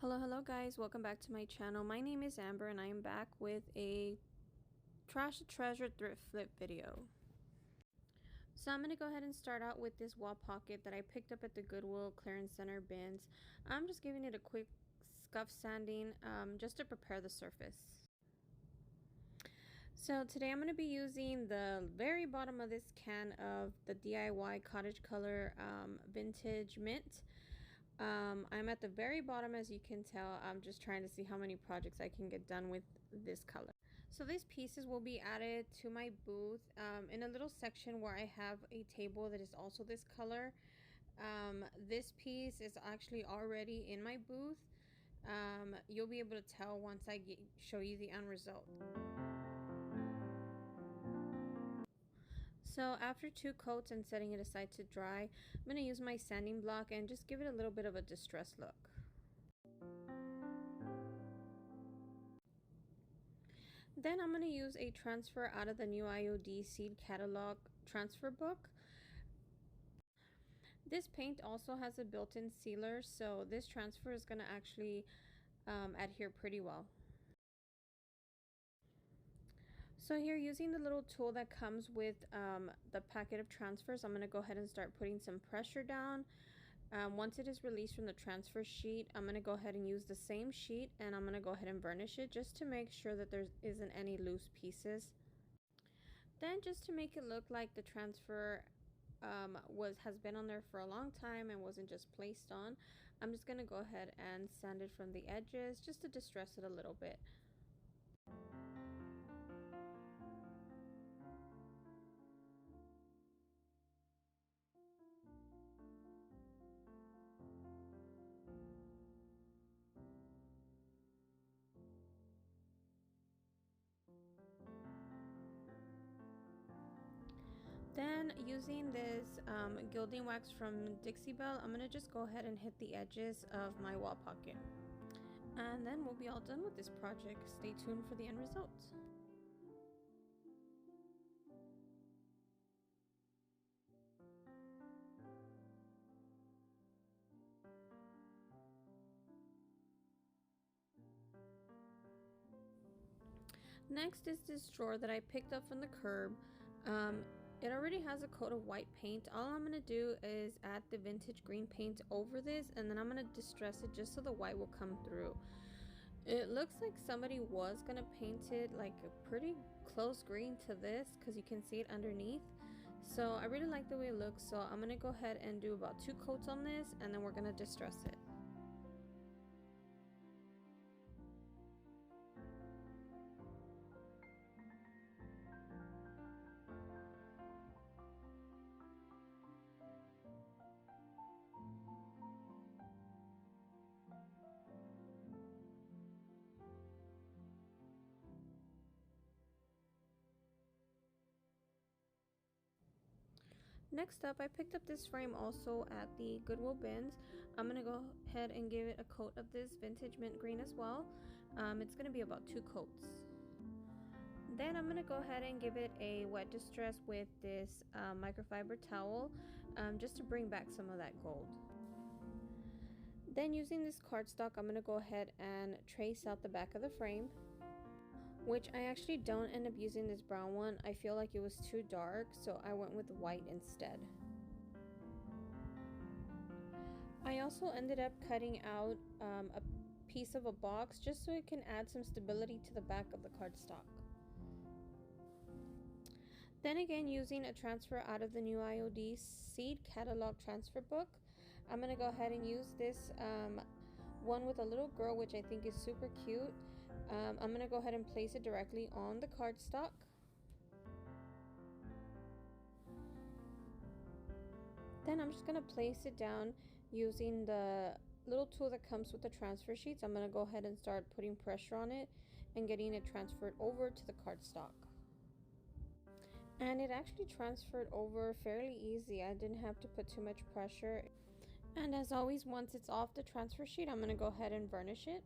Hello guys, welcome back to my channel. My name is Amber and I am back with a trash to treasure thrift flip video. So I'm going to go ahead and start out with this wall pocket that I picked up at the Goodwill clearance center bins. I'm just giving it a quick scuff sanding just to prepare the surface. So today I'm going to be using the very bottom of this can of the DIY cottage color vintage mint. I'm at the very bottom, as you can tell. I'm just trying to see how many projects I can get done with this color. So these pieces will be added to my booth in a little section where I have a table that is also this color. This piece is actually already in my booth. You'll be able to tell once I show you the end result. So after 2 coats and setting it aside to dry, I'm going to use my sanding block and just give it a little bit of a distressed look. Then I'm going to use a transfer out of the new IOD seed catalog transfer book. This paint also has a built-in sealer, so this transfer is going to actually adhere pretty well. So here, using the little tool that comes with the packet of transfers, I'm going to go ahead and start putting some pressure down. Once it is released from the transfer sheet, I'm going to go ahead and use the same sheet and I'm going to go ahead and varnish it just to make sure that there isn't any loose pieces. Then, just to make it look like the transfer has been on there for a long time and wasn't just placed on, I'm just going to go ahead and sand it from the edges just to distress it a little bit. Then, using this gilding wax from Dixie Belle, I'm going to just go ahead and hit the edges of my wall pocket. And then we'll be all done with this project. Stay tuned for the end results. Next is this drawer that I picked up from the curb. It already has a coat of white paint. All I'm going to do is add the vintage green paint over this, and then I'm going to distress it just so the white will come through. It looks like somebody was going to paint it like a pretty close green to this because you can see it underneath. So I really like the way it looks, so I'm going to go ahead and do about 2 coats on this, and then we're going to distress it. Next up, I picked up this frame also at the Goodwill bins. I'm going to go ahead and give it a coat of this vintage mint green as well. It's going to be about 2 coats. Then I'm going to go ahead and give it a wet distress with this microfiber towel just to bring back some of that gold. Then, using this cardstock, I'm going to go ahead and trace out the back of the frame, which I actually don't end up using this brown one. I feel like it was too dark, so I went with white instead. I also ended up cutting out a piece of a box just so it can add some stability to the back of the cardstock. Then again, using a transfer out of the new IOD seed catalog transfer book, I'm going to go ahead and use this one with a little girl, which I think is super cute. I'm going to go ahead and place it directly on the cardstock. Then I'm just going to place it down using the little tool that comes with the transfer sheets. I'm going to go ahead and start putting pressure on it and getting it transferred over to the cardstock. And it actually transferred over fairly easy. I didn't have to put too much pressure. And as always, once it's off the transfer sheet, I'm going to go ahead and varnish it.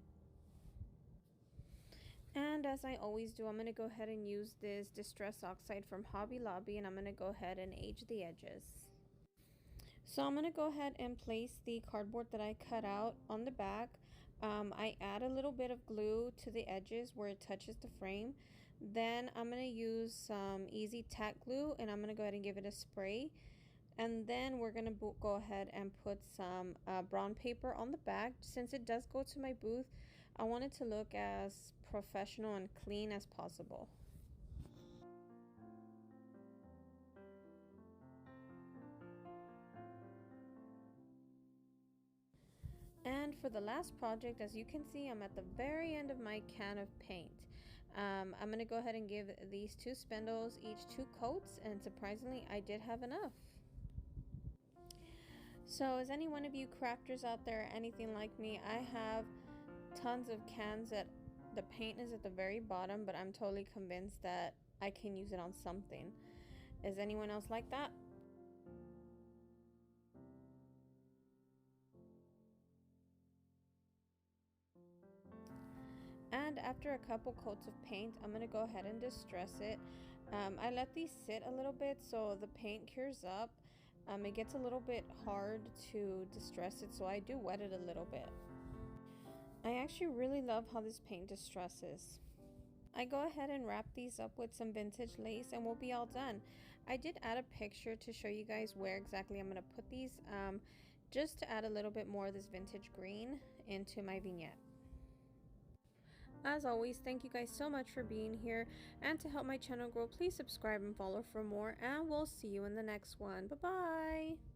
And as I always do, I'm going to go ahead and use this Distress Oxide from Hobby Lobby, and I'm going to go ahead and age the edges. So I'm going to go ahead and place the cardboard that I cut out on the back. I add a little bit of glue to the edges where it touches the frame. Then I'm going to use some easy tack glue, and I'm going to go ahead and give it a spray. And then we're going to go ahead and put some brown paper on the back. Since it does go to my booth, I want it to look as professional and clean as possible. And for the last project, as you can see, I'm at the very end of my can of paint. I'm going to go ahead and give these two spindles each 2 coats, and surprisingly, I did have enough. So, is any one of you crafters out there anything like me? I have tons of cans that the paint is at the very bottom, but I'm totally convinced that I can use it on something. Is anyone else like that? And after a couple coats of paint, I'm going to go ahead and distress it. I let these sit a little bit so the paint cures up. It gets a little bit hard to distress it, so I do wet it a little bit. I actually really love how this paint distresses. I go ahead and wrap these up with some vintage lace and we'll be all done. I did add a picture to show you guys where exactly I'm going to put these, just to add a little bit more of this vintage green into my vignette. As always, thank you guys so much for being here, and to help my channel grow, please subscribe and follow for more, and we'll see you in the next one. Bye bye.